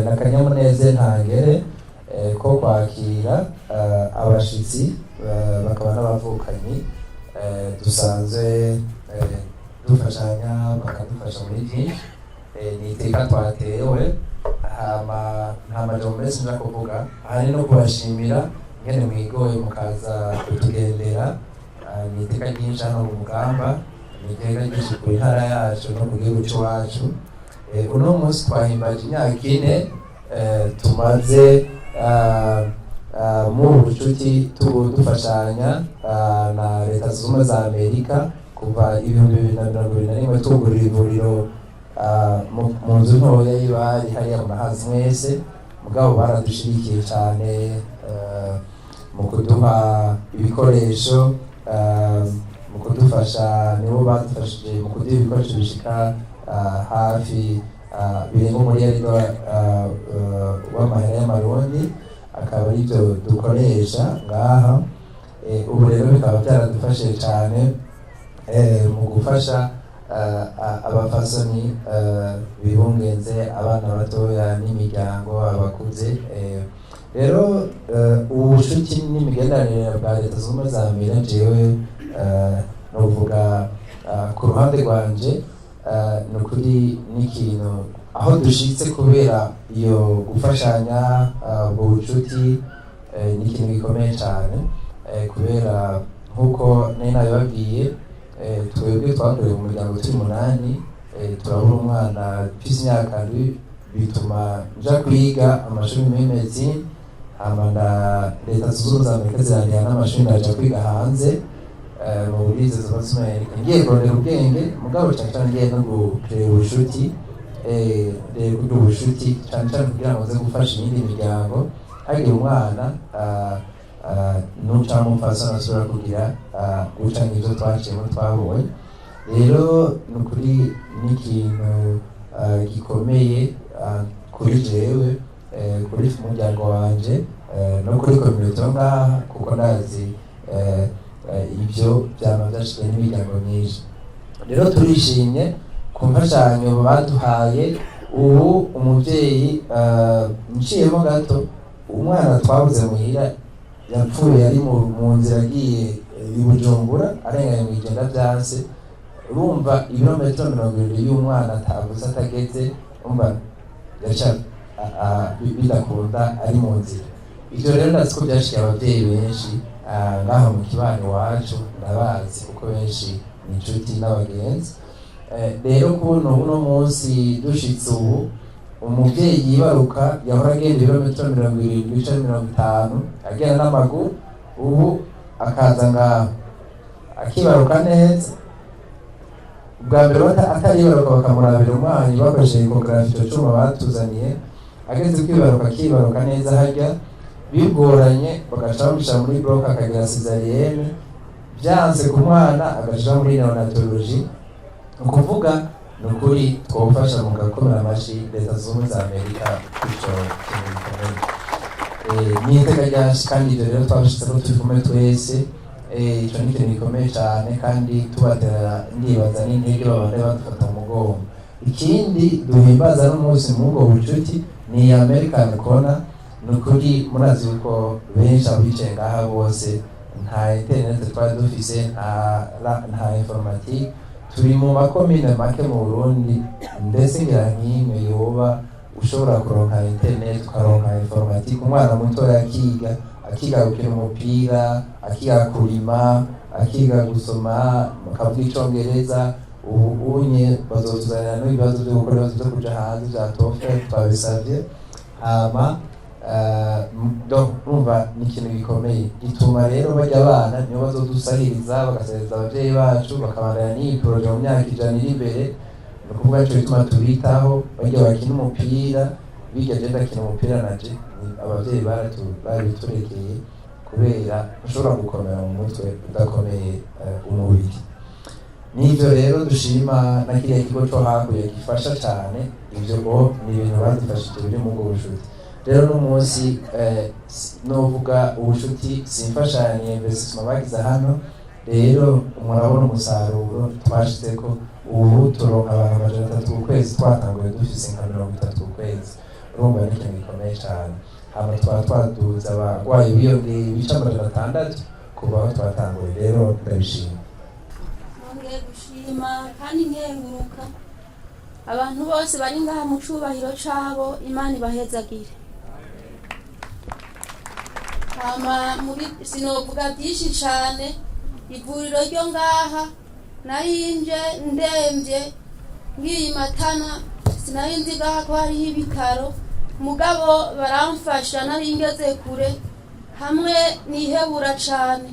n'akanyamuneza ntangere ko kwakira abashitsi bakaba n'abavukanyi dusanzwe dufashanya bakadufasha muri byinshi. Ni iteka twatewe nta majambo menshi nja kuvuga, ahari no kubashimira ingene mwigoye mukaza kutugendera. Ni iteka ryinshi hano mu Mugamba, ni iteka ryinshi ku ntara yacu no ku gihugu cy'iwacu. Uno munsi twahimbaje imyaka 4 tumaze mu bucuti dufashanya na Leta Zunze Ubumwe za Amerika kuva 2021 tugurira ivuriro mu nzu ntoya y'ibari hariya mu Mahazi mwese. Mugabo baradushigikiye cyane mu kuduha ibikoresho, mu kudufasha, nibo badufashije mu kuduha ibikoresho bishika hafi birenga umuriyari w'amahera y'amarundi, akaba aribyo dukoresha ngaha. Ubu rero bikaba byaradufashije cyane mu gufasha abafasoni bibungenze, abana batoya n'imiryango, abakuze. Rero ubucuti n'imigenderanire bwa Leta Zunze Ubumwe za Amerika, jewe novuga ku ruhande rwanje nukuri n'ikintu aho dushitse kubera iyo gufashanya ubwo bucuti, n'ikintu gikomeye cyane kubera nkuko nari nabibabwiye, twebwe twakoreye mu muryango turi 8, turabura umwana mfise imyaka 2, bituma nja kwiga amashuri muri medicine, hama na Leta Zunze Ubumwe za Amerika zirangira n'amashuri naja kwiga hanze mu Burizi z'Amerika. Ngiye kurondera ubwenge, mugabo cyane ngiye no gukorera ubucuti, kugira ubucuti cyane kugira ngo nze gufasha iyindi miryango. Hagira umwana n'ucamufasha nasubira kugira guca n'ibyo twaciyemo twabonye. Rero nukuri n'ikintu gikomeye kuri jewe, kuri umuryango wanje no kuri community ngaha, kuko ndazi ibyo byama byashizwe n'imiryango myinshi. Rero turishimye ku mfashanyo baduhaye. Ubu umubyeyi nciyemo gato, umwana twabuze muhira yapfuye ari mu nzira agiye i Bujumbura, arenganye mu igenda byanse. Urumva ibirometero 20 y'umwana atabuze atageze, umva yaca bidakunda ari mu nzira. Ibyo rero ndazi ko byashikiye ababyeyi benshi ngaho mu kibano iwacu, ndabazi kuko benshi ni inshuti n'abagenzi. Rero kubona uno munsi dushitse ubu, umubyeyi yibaruka yahora agenda ibirometero 20-50 agenda n'amaguru, ubu akaza ngaho akibaruka neza. Ubwa mbere ataribaruka bakamurabira umwana bakoresheje ecographe, icyo cyuma batuzaniye. Ageze kwibaruka akibaruka neza harya, bigoranye bagaca bamushyira muri bloc akagira césarienne, byanze ku mwana agaca muri neonatologie. Ukuvuga nukuri twofasha mu gakomera amashi Leta Zunze Ubumwe za Amerika kwico kintu gikomeye. Ni iteka ryacu kandi ibyo rero twabishitse ko turi kumwe twese. Ico ni ikintu gikomeye cyane kandi tubatera ndibaza n'intege babande badufata mu mugongo. Ikindi duhimbaza n'umunsi mu bwo bucuti ni American Corner. Nukuri murazi uko benshi abicaye ngaha bose nta internet twari dufise, nta informatique. Turi mu makomine make mu Burundi, ndetse ngira nk'imwe yoba ushobora kuronka internet ukaronka informatique. Umwana muto akiga gukina umupira, akiga kurima, akiga gusoma, akavuga icongereza. Ubu unye bazotuzanira n'ibibazo byo gukora ibibazo byo kuja hanze bya TOEFL twabisavye. Hama numva ni ikintu gikomeye, gituma rero bajya abana niyo bazodusahiriza bagasahiriza ababyeyi bacu, bakabandanya n'iyi projet mu myaka 100 iri imbere. Ni ukuvuga cyo bituma tubitaho, bajya bakina umupira. Bijya agenda akina umupira naje ababyeyi barabiturekeye kubera ushobora gukomera mu mutwe udakomeye umubiri. N'ibyo rero dushima na kiriya kigo cyo hakuye gifasha cyane. Ibyo ngo ni ibintu badufashije biri mu bwo bucuti. Rero n'umunsi novuga ubucuti simfashanye investissement bagize hano. Rero murabona umusaruro twashize ko ubu turonka abantu 300 ku kwezi, twatanguye dufise nka 30 ku kwezi. urumva ni ikintu gikomeye cyane. Hama twaba twaduza abarwayi biyongeye ibice 600 kuva aho twatanguriye, rero ndabishima. Nongeye gushima kandi nkenguruka abantu bose bari ngaha mu cubahiro cabo, Imana ibahezagire. Hama muri sinovuga byinshi cyane, ivuriro ryo ngaha narinje ndemvye ngiyi Matana, sinarinzi ngaha ko hariho ibitaro, mugabo baramfasha nari ngeze kure hamwe nihebura cyane,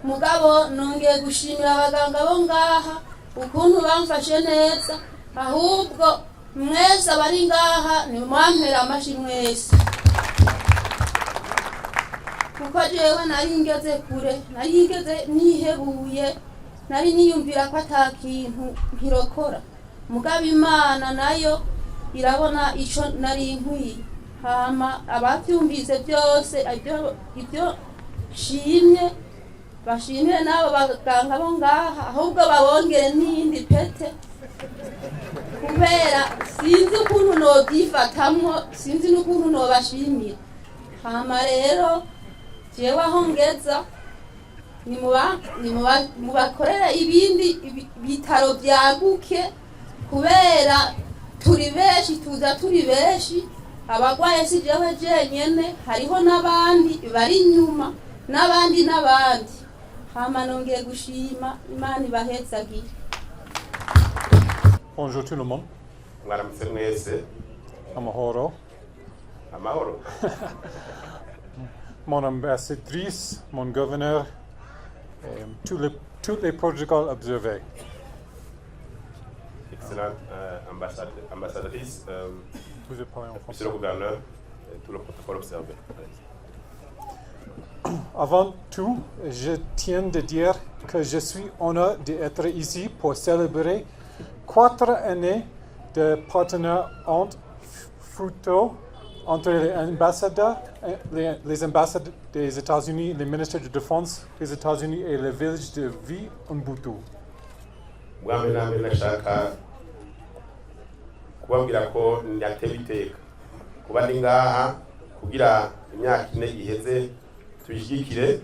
mugabo nongeye gushimira abaganga bo ngaha ukuntu bamfashe neza, ahubwo mwese abari ngaha ni mwampera amashi mwese, kuko jewe nari ngeze kure, nari ngeze nihebuye, nari niyumvira ko atakintu nkirokora, mugabo Imana nayo irabona ico nari nkwiye. Hama abavyumvise byose ibyo shimye, bashimire nabo baganga bo ngaha, ahubwo babongere n'indi pete, kubera sinzi ukuntu nobyifatamwo, sinzi n'ukuntu nobashimira. Hama rero jewe aho ngeza mubakorera ibindi bitaro byaguke, kubera turi benshi, tuza turi benshi, abagwaye si jewe jenyene, hariho n'abandi bari inyuma n'abandi. Hama nongeye gushima, Imana ibahezagire. Bonjour tout le monde. Mwaramutse mwese. Amahoro. Amahoro. Mon ambassadrice, mon gouverneur, tous les protocoles observés. Excellent ambassadrice, Vous avez parlé en français. monsieur le gouverneur, tout le protocole observé. Avant tout, je tiens de dire que je suis honoré d'être ici pour célébrer 4 années de partenariat fructueux entre les ambassadeurs des États-Unis, les ministères de défense des États-Unis et le village de vie en Boutou. Bwa mbere na mbere nashaka kubabwira ko ndateba iteka kuba ndi ngaha kugira imyaka 4 iheze tubishyigikire,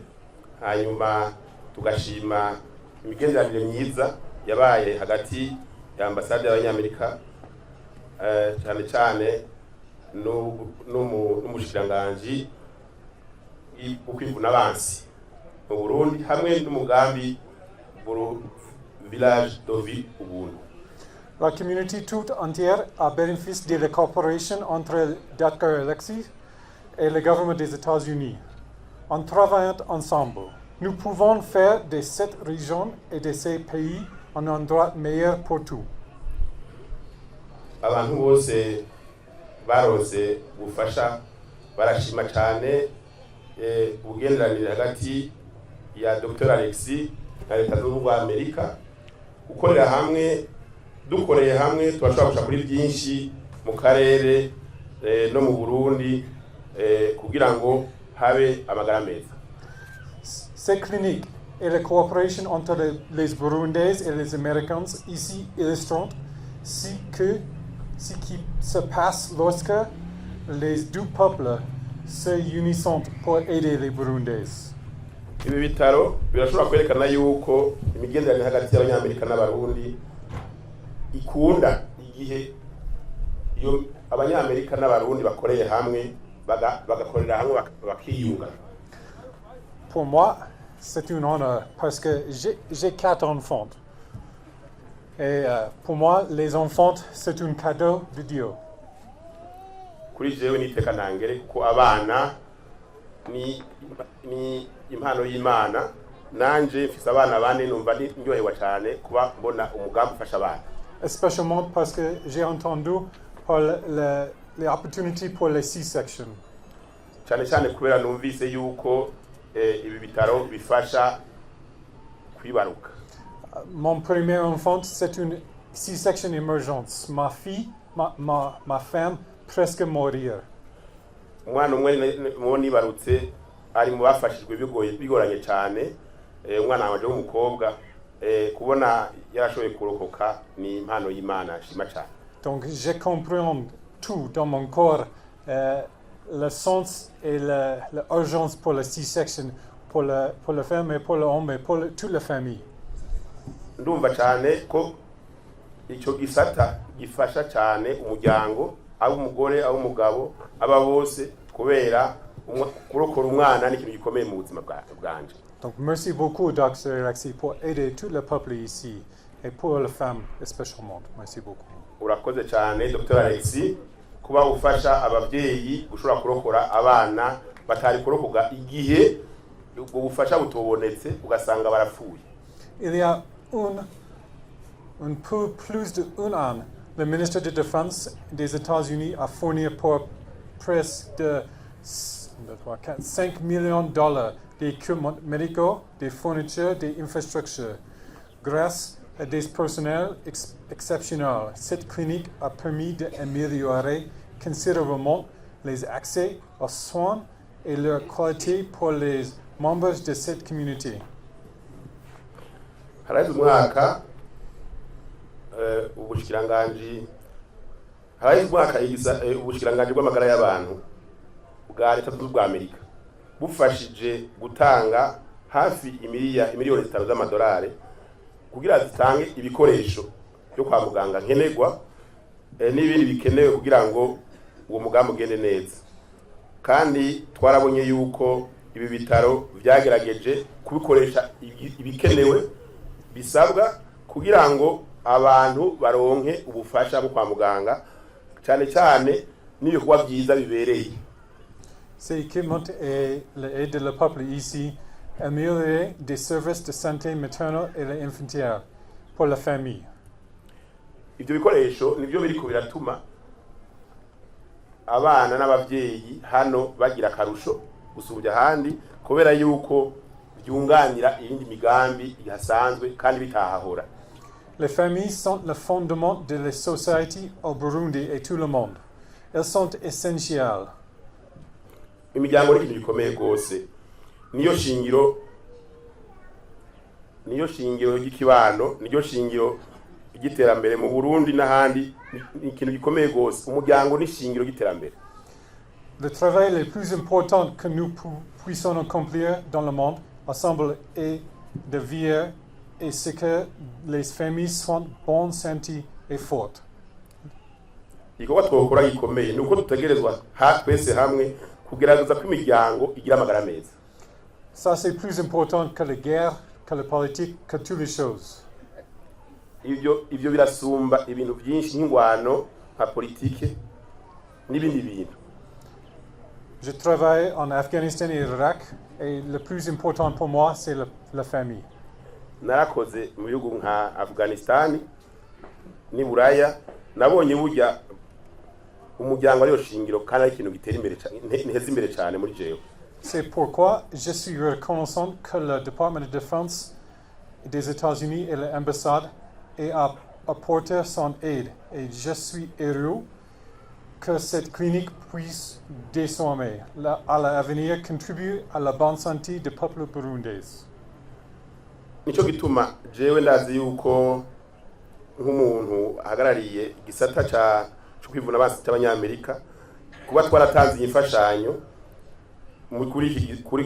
hanyuma tugashima imigenderanire myiza yabaye hagati ya ambasade y'Abanyamerika cyane cyane n'umushikiranganji ukwivuna abansi mu Burundi hamwe n'umugambi village d'Ovi Ubuntu. La communauté toute entière a bénéficié de la coopération entre Dr. Alexis et le gouvernement des États-Unis. En travaillant ensemble, nous pouvons faire de cette région et de ces pays un endroit meilleur pour tout. Abantu bose barose gufasha barashima cyane ubugenderanire hagati ya Dr. Alexis na leta z'u Amerika, gukorera hamwe, dukoreye hamwe turashobora gushaka kuri byinshi mu karere no mu Burundi kugira ngo habe amagara meza. Ces cliniques et la coopération entre les Burundais et les Américains ici illustrent ce qui se passe lorsque les deux peuples se unissent pour aider les Burundais. Ibi bitaro birashobora kwerekana yuko imigenderanire hagati y'Abanyamerika n'Abarundi ikunda igihe iyo Abanyamerika n'Abarundi bakoreye hamwe bagakorera hamwe bakiyunga. Pour moi, c'est un honneur parce que j'ai 4 enfants. Et pour moi, les enfants, c'est un cadeau de Dieu. Kuri jewe niteka nangere ko abana ni impano y'Imana, nanje mfise abana bane numva ndyohewa cyane kuba mbona umugambi ufasha abana. Especially parce que j'ai entendu pour les opportunités pour les C-section. Cyane cyane kubera numvise yuko ibi bitaro bifasha kwibaruka. Mon premier enfant, c'est une C-section émergence. Ma fille, ma femme, presque mourir. Umwana umwe nibarutse ari mu bafashijwe bigoranye cyane, umwana wanje w'umukobwa kubona yarashoboye kurokoka ni impano y'Imana shima cyane. Donc je comprends tout dans mon corps le sens et l'urgence pour la C-section pour la femme et pour l'homme et pour toute la famille. Ndumva cyane ko icyo gisata gifasha cyane umuryango abo umugore abo umugabo aba bose kubera kurokora umwana n'ikintu gikomeye mu buzima bwanje. Donc merci beaucoup Dr. Alexis pour aider tout le peuple ici et pour les femmes spécialement. Merci beaucoup. Urakoze cyane Dr. Alexis kuba ufasha ababyeyi gushobora kurokora abana batari kurokoga igihe ubwo bufasha butobonetse ugasanga barapfuye. Il y a un peu plus d'un an, le ministre de Défense des États-Unis a fourni pour presque de 5 millions de dollars d'équipements médicaux, des fournitures, des infrastructures. Grâce à des personnels exceptionnels, cette clinique a permis d'améliorer considérablement les accès aux soins et leur qualité pour les membres de cette communauté. Haraize umwaka ubushikiranganji bw'amagara y'abantu bwa leta zunze ubwa Amerika bufashije gutanga hafi miliyoni 5 z'amadolari kugira zitange ibikoresho byo kwa muganga nkenerwa n'ibindi bikenewe kugira ngo uwo mugambi ugende neza. Kandi twarabonye yuko ibi bitaro byagerageje kubikoresha ibikenewe bisabwa kugira ngo abantu baronke ubufasha bwo kwa muganga cyane cyane n'ibikorwa byiza bibereye. Ces équipements et l'aide de le peuple ici améliorer des services de santé maternelle et infantile pour la famille. Ibyo bikoresho nibyo biri ko biratuma abana n'abavyeyi hano bagira karusho gusubya handi kubera yuko byunganira irindi migambi ihasanzwe kandi bitahahora. Les familles sont le fondement de la société au Burundi et tout le monde. Elles sont essentielles. Imiryango ni ikintu gikomeye gose. Niyo shingiro y'ikibano, niyo shingiro y'iterambere mu Burundi n'ahandi, ni ikintu gikomeye gose. Umuryango ni shingiro y'iterambere. Le travail le plus important que nous puissions accomplir dans le monde ensemble est de vivre et ce que les familles soient bonne santé et fortes. Igikorwa twokora gikomeye nuko dutegerezwa twese hamwe kugerageza ko imiryango igira amagara meza. Ça c'est plus important que la guerre, que la politique, que toutes les choses. Ivyo birasumba ibintu byinshi nk'ingwano nka politike n'ibindi bintu. Je travaille en Afghanistan et Irak et le plus important pour moi c'est la famille. Narakoze mu bihugu nka Afghanistan ni Buraya nabonye burya umuryango ariyo shingiro kandi ari ikintu gitera imbere cyane ntiheze imbere cyane muri jewe. C'est pourquoi je suis reconnaissant que le département de défense des États-Unis et l'ambassade aient apporté son aide et je suis heureux que cette clinique puisse désormais à l'avenir contribuer à la bonne santé du peuple burundais. Nico gituma jewe ndazi yuko nk'umuntu ahagarariye igisata cyo kwivuna abasi cy'abanyamerika kuba twaratanze imfashanyo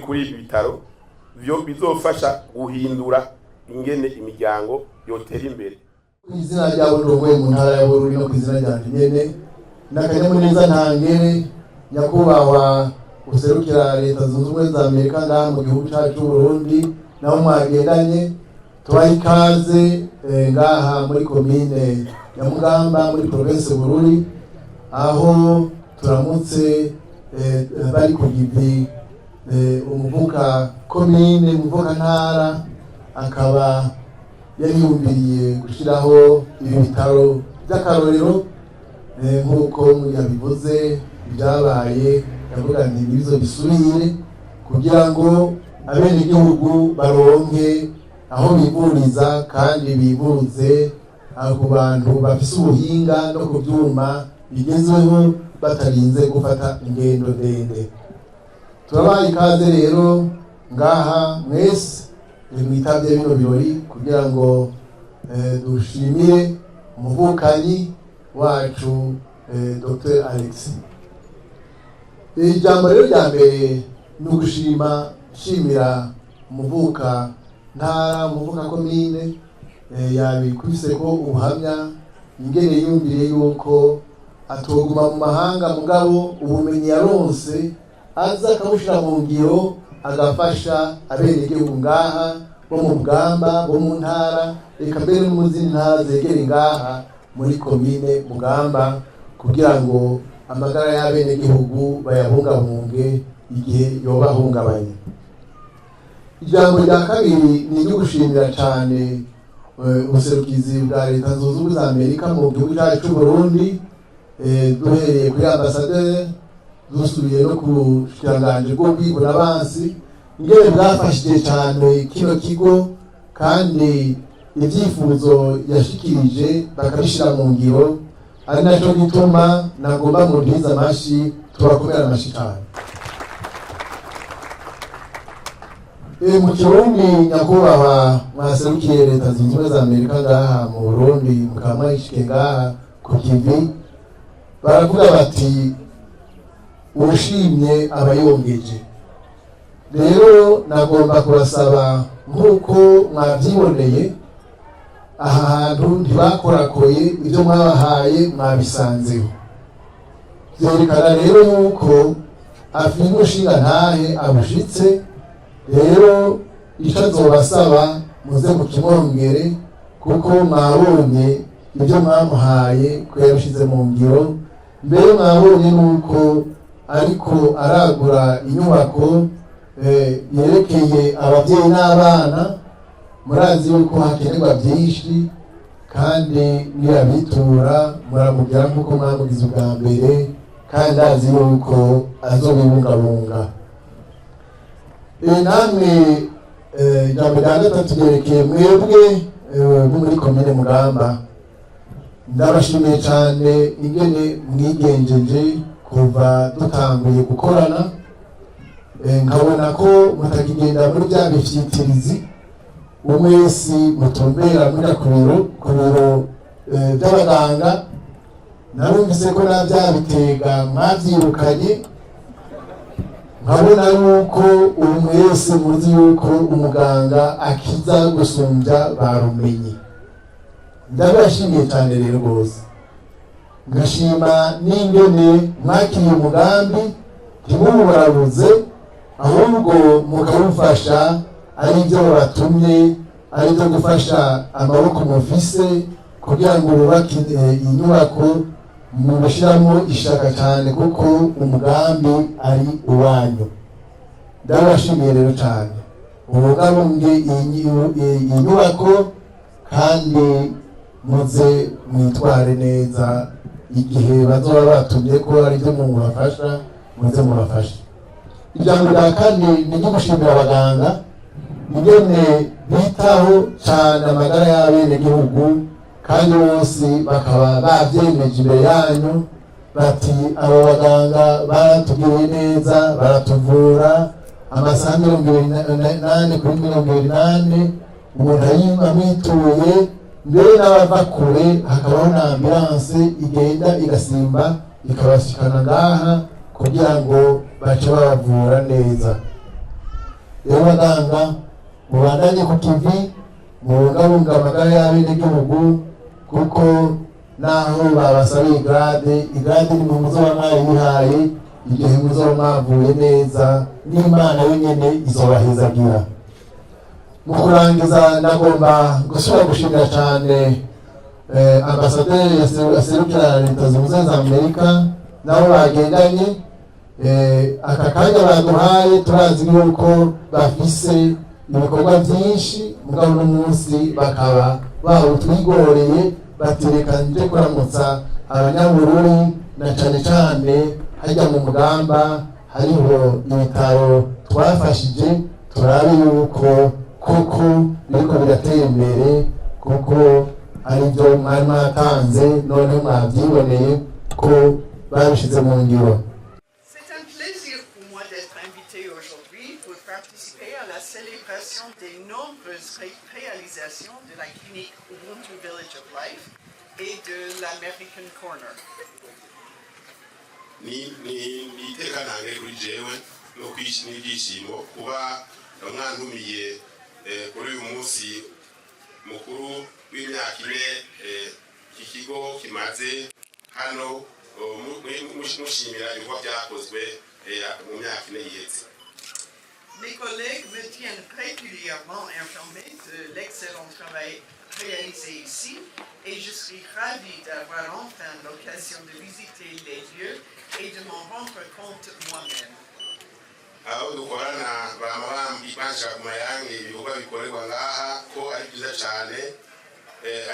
kuri ibitaro byo bizofasha guhindura ingene imiryango yotera imbere. Izina ryabo ndongoye mu ntara ya Bururi no kwizina ryanje nyene n'akanyamuneza ntangere nyakubahwa userukira leta zunze ubumwe za Amerika ngaha mu gihugu cyacu Burundi naho mwagendanye tubaye ikaze ngaha muri komine ya Mugamba muri province Bururi aho turamutse bari kugivi umuvuka komine umuvuka ntara akaba yariyumviriye gushiraho ibi bitaro by'akarorero nk'uko yabivuze byabaye yavuga nti bizo bisubire kugira ngo abenegihugu baronke aho bivuriza kandi bivuze ku bantu bafise ubuhinga no ku byuma bigezweho batarinze gufata ingendo ndende. Turabaye ikaze rero ngaha mwese mwitavye bino birori kugira ngo dushimire umuvukanyi wacu Dr. Alexis. ijambo rero rya mbere ni ugushimira umuvuka ntara umuvuka komine yabikubise ko ubuhamya ingene yumvire yuko atoguma mu mahanga mugabo ubumenyi yaronse aza akabushira mu ngiro agafasha abenegihugu ngaha bo mu Bugamba bo mu ntara reka mbere no mu zindi ntara zegere ngaha muri komine Bugamba kugira ngo amagara y'abenegihugu bayabungabunge igihe yoba ahungabanye. Ijambo rya kabiri ni iryo gushimira cyane ubuserukizi bwa Leta Zunze Ubumwe za Amerika mu gihugu cyacu cy'u Burundi, duhereye kuri ambasaderi dusubiye no ku bushikiranganje bwo kwivuna abansi ingene bwafashije cyane kino kigo kandi ibyifuzo yashikirije bakabishira mu ngiro, ari nacyo gituma nagomba mu ntiza amashi tubakomera amashi cyane. Mu Kirundi nyakubahwa mwaserukiye Leta Zunze Ubumwe za Amerika ngaha mu Burundi mukaba mwayishike ngaha ku kivi, baravuga bati ushimye abayongeje. Rero nagomba kubasaba nk'uko mwabyiboneye aha hantu ntibakorakoye ibyo mwabahaye mwabisanzeho, byerekana rero yuko afite umushinga ntahe abushitse. Rero icyo nzobasaba muze mukimwongere kuko mwabonye ibyo mwamuhaye ko yabishyize mu ngiro. Mbere mwabonye nuko ariko aragura inyubako yerekeye ababyeyi n'abana. Murazi yuko hakenerwa byinshi kandi niyabitura muramubwira nk'uko mwamugize ubwa mbere kandi azi yuko azobibungabunga. Namwe ijambo rya gatatu ryerekeye mwebwe bo muri komine Mugamba, ndabashimiye cyane ingene mwigenjeje kuva dutanguye gukorana. Nkabona ko mutakigenda muri bya bifyitirizi umwesi mutumbera muri ku biro by'abaganga. Narumvise ko na bya bitega mwabyirukanye, nkabona yuko umwese muzi yuko umuganga akiza gusumbya barumenye. Ndabashimiye cyane rero rwose, ngashima n'ingene mwakiriye umugambi ntimuburabuze ahubwo mukawufasha ari byo batumye, ari byo gufasha amaboko mufise kugira ngo bubake inyubako mubashiramo ishaka cyane kuko umugambi ari uwanyu. Ndabashimiye rero cyane ubungabunge iyi nyubako kandi muze mwitware neza igihe bazoba batumye ko ari byo mubafasha muze mubafashe. Ijambo rya kane ni ryo gushimira abaganga ingene bitaho cyane amagara y'abenegihugu kandi bose bakaba babyemeje imbere yanyu bati abo baganga baratugiriye neza baratuvura amasaha 28 kuri 28 umuntu amwituye. Mbere n'abava kure hakabaho na ambulance igenda igasimba ikabashikana ngaha kugira ngo bace babavura neza. Rero baganga mubandanye ku kivi mubungabunga amagara y'abenegihugu kuko naho babasabiye igrade ni muzoba mwayihaye igihe muzoba mwavuye neza n'Imana yonyene izobahezagira. Mu kurangiza ndagomba gusubira gushimira cyane ambasaderi aserukira Leta Zunze Ubumwe za Amerika nabo bagendanye aka kanya baduhaye. Turazi yuko bafise ibikorwa byinshi mugabo no munsi bakaba bawutwigoreye batereka nje kuramutsa abanyabururi na cyane cyane hajya mu Mugamba hariho ibitaro twafashije turabe yuko koko biriko biratera imbere kuko ari byo mwari mwatanze none mwabyiboneye ko babishize mu ngiro. Célébration des nombreuses réalisations de la clinique Ubuntu Village of Life et de l'American Corner. ni iteka ntange kuri jewe no kwishimira ibyishimo kuba mwantumiye kuri uyu munsi mukuru w'imyaka ine iki kigo kimaze hano mushimira ibikorwa byakozwe mu myaka ine yiheze. Mes collègues me tiennent régulièrement informé de l'excellent travail réalisé ici et je suis ravie d'avoir enfin l'occasion de visiter les lieux et de m'en rendre compte moi-même. Aho dukorana bamabambi bansha kumayange ibikorwa bikorerwa ngaha ko ari byiza cyane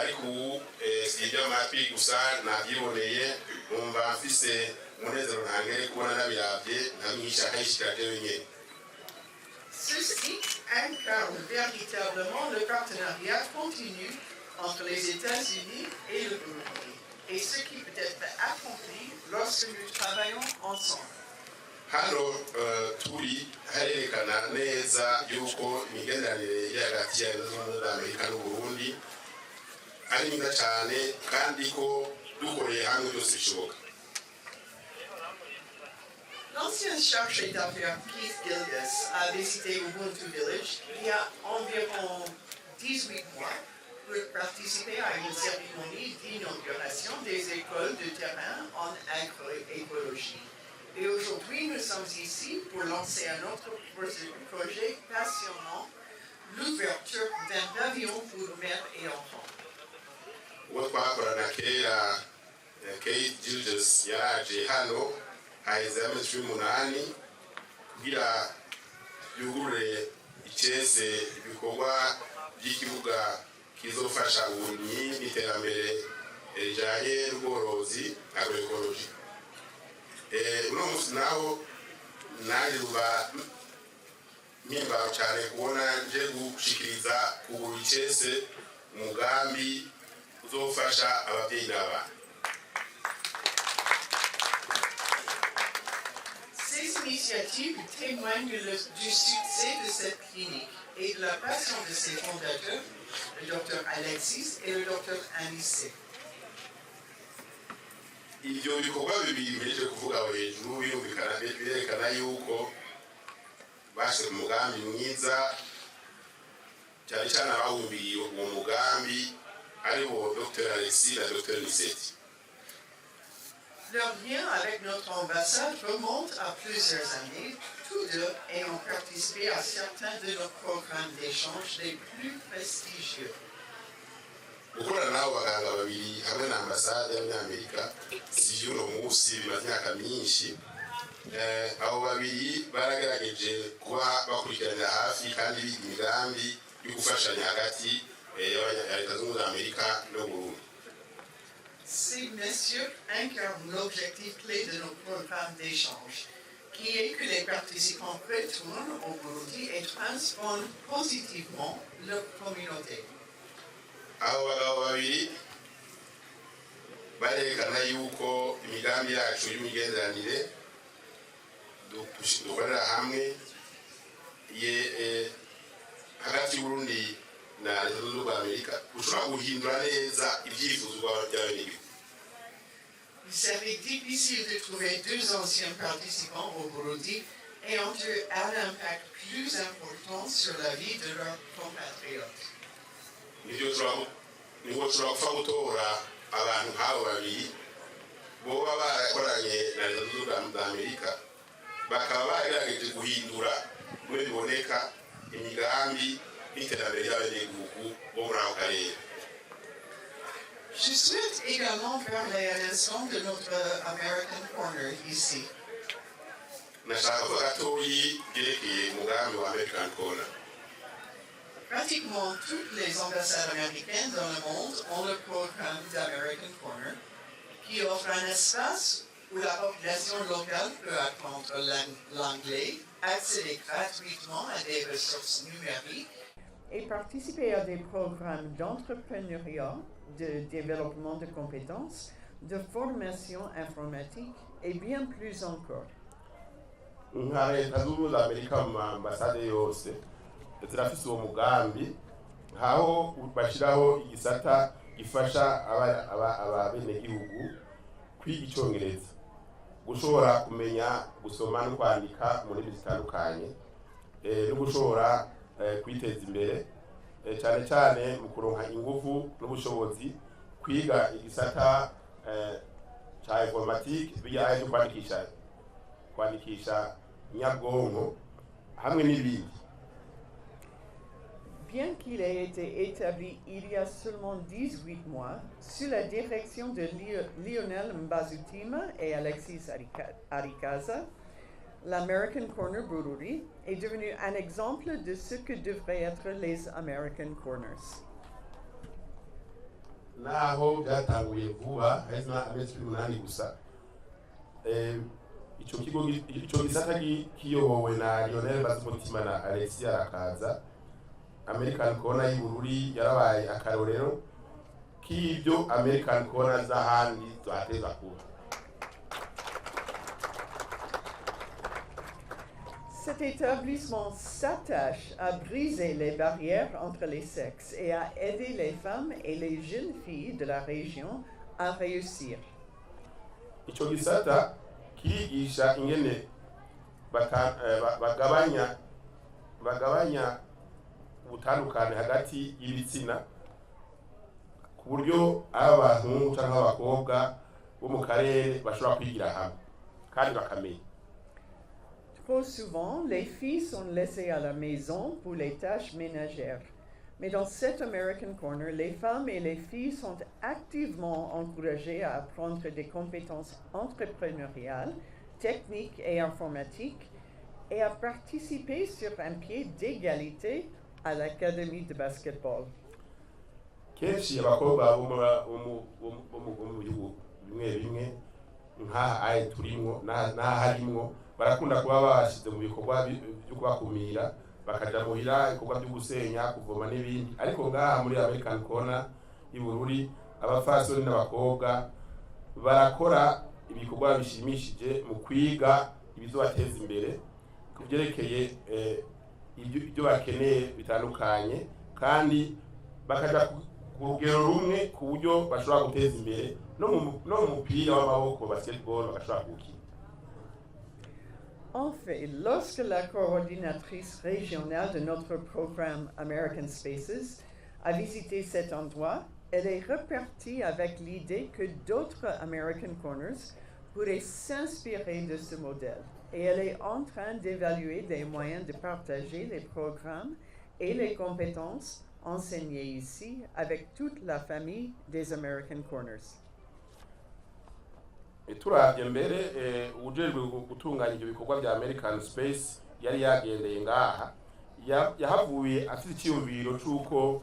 ariko ubu sibyo amapi gusa nabyiboneye numva mfise umunezero ntangere kubona nabiravye nkamwisha kayishikira jewe. Ceci incarne véritablement le partenariat continu entre les États-Unis et le Burundi et ce qui peut être accompli lorsque nous travaillons ensemble. Hano turi harerekana neza yuko imigenderanire hagati y'Amerika n'u Burundi ari myiza cyane kandi ko dukoreye hamwe byose bishoboka. L'ancien chargé d'affaires Keith Gildas a visité Ubuntu Village il y a environ 18 mois pour participer à une cérémonie d'inauguration des écoles de terrain en agroécologie. Et aujourd'hui, nous sommes ici pour lancer un autre projet passionnant, l'ouverture d'un pavillon pour mères et enfants. Keith Gildas yaraje hano haheze amezi 8 kugira yugurure icese ibikorwa by'ikibuga kizofasha uburimyi n'iterambere rijanye n'ubworozi agroecology. Uno munsi naho naje ruba nimba cyane kubona nje gushikiriza kugura icese umugambi uzofasha ababyeyi n'abana. Ces initiatives témoignent du succès de cette clinique et de la passion de ses fondateurs, le Dr Alexis et le Dr Anissé. Ibyo bikorwa bibiri mbeje kuvuga hejuru birumvikana birerekana yuko bashe umugambi mwiza cyane cyane abawumbiye uwo mugambi ari wo Dr Alexis na Dr Anissé. Leur lien avec notre ambassade remonte à plusieurs années, tous deux ayant participé à certains de nos programmes d'échange les plus prestigieux. Gukorana n'abo baganga babiri hamwe na ambasade y'Amerika si y'uno munsi bimaze imyaka myinshi. Abo babiri baragerageje kuba bakurikiranira hafi kandi biga imigambi yo gufashanya hagati y'Amerika z'Amerika no Burundi. Ces messieurs incarnent l'objectif clé de nos programmes d'échange, qui est que les participants retournent au Burundi et transforment positivement leur communauté. Abo bagabo babiri barerekana yuko imigambi yacu y'imigenderanire dukorera hamwe hagati y'Uburundi na Leta Zunze Ubumwe za Amerika ushobora guhindura neza ibyifuzo by'abanyagihugu. Il serait difficile de trouver deux anciens participants au Burundi ayant eu un impact plus important sur la vie de leurs compatriotes. Nibyo ushobora gupfa gutora abantu nk'abo babiri boba barakoranye na Leta Zunze Ubumwe za Amerika bakaba bagerageje guhindura muri biboneka imigambi n'iterambere ry'abanyagihugu bo muri ako karere. Je souhaite également parler à l'instant de notre American Corner ici. Nashaka kuvuga gatoyi byerekeye umugambi wa American Corner. Pratiquement toutes les ambassades américaines dans le monde ont le programme d'American Corner, qui offre un espace où la population locale peut apprendre l'anglais, accéder gratuitement à des ressources numériques et participer à des programmes d'entrepreneuriat, de développement de compétences, de formation informatique et bien plus encore. Nka Leta Zunze Ubumwe za Amerika mu ambasade yose zirafise uwo mugambi aho bashyiraho igisata gifasha ababenegihugu kwiga icyongereza gushobora kumenya gusoma no kwandika mu ndimi zitandukanye no gushobora kwiteza imbere cyane cyane mu kuronka ingufu n'ubushobozi kwiga igisata cha informatique bijyanye no kwandikisha nyabwonko hamwe n'ibindi. Bien qu'il ait été établi il y a seulement 18 mois, sous la direction de Lionel Mbazutima et Alexis Arikaza, l'American Corner Brewery est devenu un exemple de ce que devraient être les American Corners. Naho byatanguye vuba hanyuma amezi 8 gusa ico gisata kiyobowe na Lionel Mbazutima na Alexis Arikaza, American Corner y'Ubururi yarabaye akarorero k'ibyo American Corner z'ahandi zateza kuba. Cet établissement s'attache à briser les barrières entre les sexes et à aider les femmes et les jeunes filles de la région à réussir. Ico gisata kirigisha ingene bagabanya ubutandukane hagati y'ibitsina ku buryo abantu cyangwa abakobwa bo mu karere bashobora kwigira hamwe kandi bakamenya. Trop souvent, les filles sont laissées à la maison pour les tâches ménagères. Mais dans cet American Corner, les femmes et les filles sont activement encouragées à apprendre des compétences entrepreneuriales, techniques et informatiques et à participer sur un pied d'égalité à l'académie de basketball. Kenshi abakobwa bo mu bihugu bimwe nka ayi turimo harimwo barakunda kuba bashize mu bikorwa byo kubakumira bakaja muhira ibikorwa byo gusenya kuvoma n'ibindi, ariko ngaha muri American Corner y'Ubururi abafasoni n'abakobwa barakora ibikorwa bishimishije mu kwiga ibizobateza imbere kubyerekeye ibyo bakeneye bitandukanye, kandi bakaja ku rugero rumwe ku buryo bashobora guteza imbere no mu mupira w'amaboko basketball bagashobora gukina. En fait, lorsque la coordinatrice régionale de notre programme American Spaces a visité cet endroit, elle est repartie avec l'idée que d'autres American Corners pourraient s'inspirer de ce modèle. Et elle est en train d'évaluer des moyens de partager les programmes et les compétences enseignées ici avec toute la famille des American Corners. Turavye mbere ujejwe gutunganya ibyo bikorwa bya American Space yari yagendeye ngaha yahavuye afite icyumviro cy'uko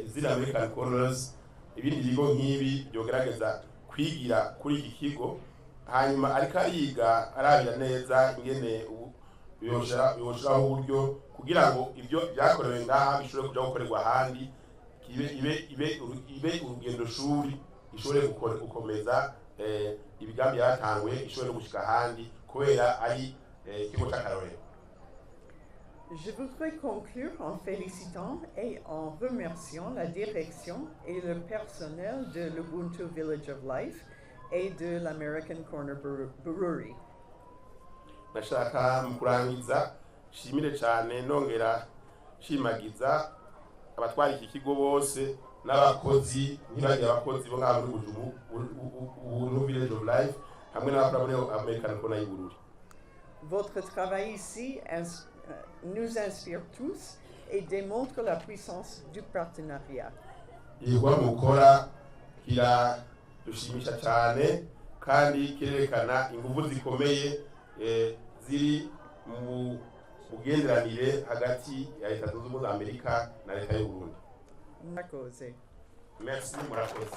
izina American Corners ibindi bigo nk'ibi byogerageza kwigira kuri iki kigo, hanyuma ariko yiga arabira neza ingene yoshiraho uburyo kugira ngo ibyo byakorewe ngaha bishobore kuja gukorerwa ahandi, ibe urugendo shuri ishobore gukomeza ibigambi yaratangwe ishobore gushika ahandi kubera ari ikigo cy'akarorero. Je voudrais conclure en félicitant et en remerciant la direction et le personnel de l'Ubuntu Village of Life et de l'American Corner Brewery. Nashaka mukurangiza shimire cyane nongera shimagiza abatwara iki kigo bose n'abakozi ntibagiye abakozi bo ngaha muri Ubuntu Village of Life hamwe n'abakora muri American Corner y'Ubururi. Votre travail ici nous inspire tous et démontre la puissance du partenariat. Igwa mukora kiradushimisha cyane kandi kirerekana ingufu zikomeye ziri mu bugenderanire hagati ya Leta Zunze Ubumwe za Amerika na Leta y'u Burundi. Murakoze. Merci, murakoze.